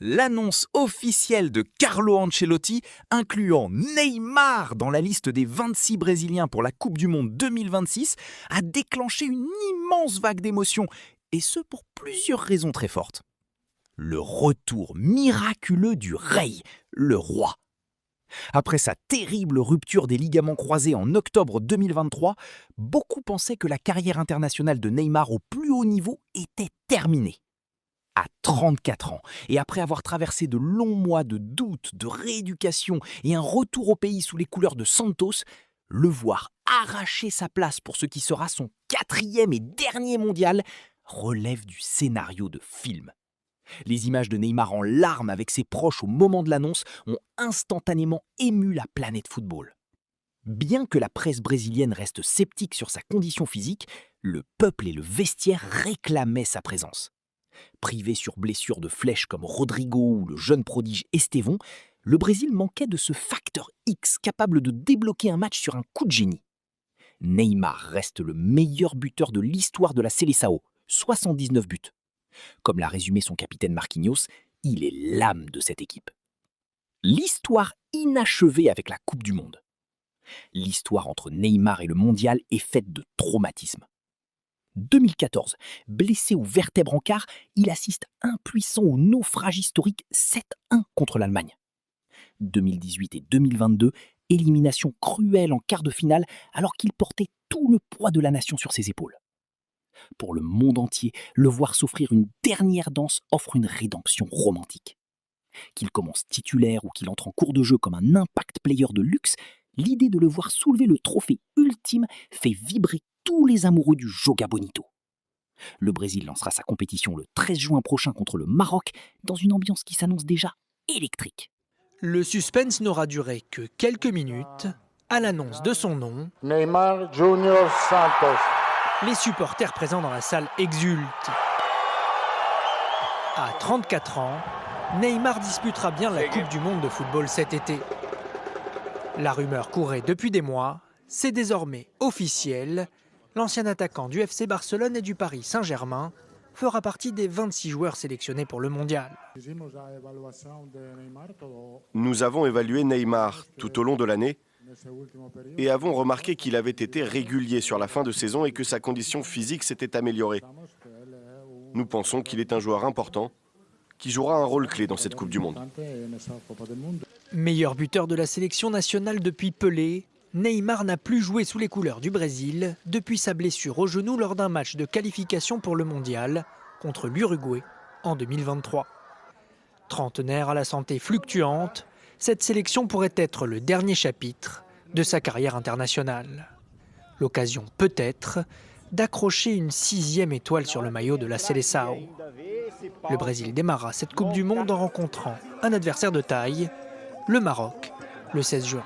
L'annonce officielle de Carlo Ancelotti, incluant Neymar dans la liste des 26 Brésiliens pour la Coupe du Monde 2026, a déclenché une immense vague d'émotions, et ce pour plusieurs raisons très fortes. Le retour miraculeux du Rei, le roi. Après sa terrible rupture des ligaments croisés en octobre 2023, beaucoup pensaient que la carrière internationale de Neymar au plus haut niveau était terminée. À 34 ans, et après avoir traversé de longs mois de doute, de rééducation et un retour au pays sous les couleurs de Santos, le voir arracher sa place pour ce qui sera son 4e et dernier mondial relève du scénario de film. Les images de Neymar en larmes avec ses proches au moment de l'annonce ont instantanément ému la planète football. Bien que la presse brésilienne reste sceptique sur sa condition physique, le peuple et le vestiaire réclamaient sa présence. Privé sur blessure de flèches comme Rodrigo ou le jeune prodige Estevão, le Brésil manquait de ce facteur X capable de débloquer un match sur un coup de génie. Neymar reste le meilleur buteur de l'histoire de la Seleção, 79 buts. Comme l'a résumé son capitaine Marquinhos, il est l'âme de cette équipe. L'histoire inachevée avec la Coupe du Monde. L'histoire entre Neymar et le mondial est faite de traumatismes. 2014, blessé aux vertèbres en quart, il assiste impuissant au naufrage historique 7-1 contre l'Allemagne. 2018 et 2022, élimination cruelle en quart de finale alors qu'il portait tout le poids de la nation sur ses épaules. Pour le monde entier, le voir s'offrir une dernière danse offre une rédemption romantique. Qu'il commence titulaire ou qu'il entre en cours de jeu comme un impact player de luxe, l'idée de le voir soulever le trophée ultime fait vibrer tous les amoureux du Joga Bonito. Le Brésil lancera sa compétition le 13 juin prochain contre le Maroc dans une ambiance qui s'annonce déjà électrique. Le suspense n'aura duré que quelques minutes. À l'annonce de son nom, Neymar Junior Santos. Les supporters présents dans la salle exultent. À 34 ans, Neymar disputera bien la Coupe du Monde de football cet été. La rumeur courait depuis des mois, c'est désormais officiel. L'ancien attaquant du FC Barcelone et du Paris Saint-Germain fera partie des 26 joueurs sélectionnés pour le mondial. Nous avons évalué Neymar tout au long de l'année et avons remarqué qu'il avait été régulier sur la fin de saison et que sa condition physique s'était améliorée. Nous pensons qu'il est un joueur important qui jouera un rôle clé dans cette Coupe du Monde. Meilleur buteur de la sélection nationale depuis Pelé, Neymar n'a plus joué sous les couleurs du Brésil depuis sa blessure au genou lors d'un match de qualification pour le mondial contre l'Uruguay en 2023. Trentenaire à la santé fluctuante, cette sélection pourrait être le dernier chapitre de sa carrière internationale. L'occasion peut-être d'accrocher une 6e étoile sur le maillot de la Seleção. Le Brésil démarrera cette Coupe du Monde en rencontrant un adversaire de taille, le Maroc, le 16 juin.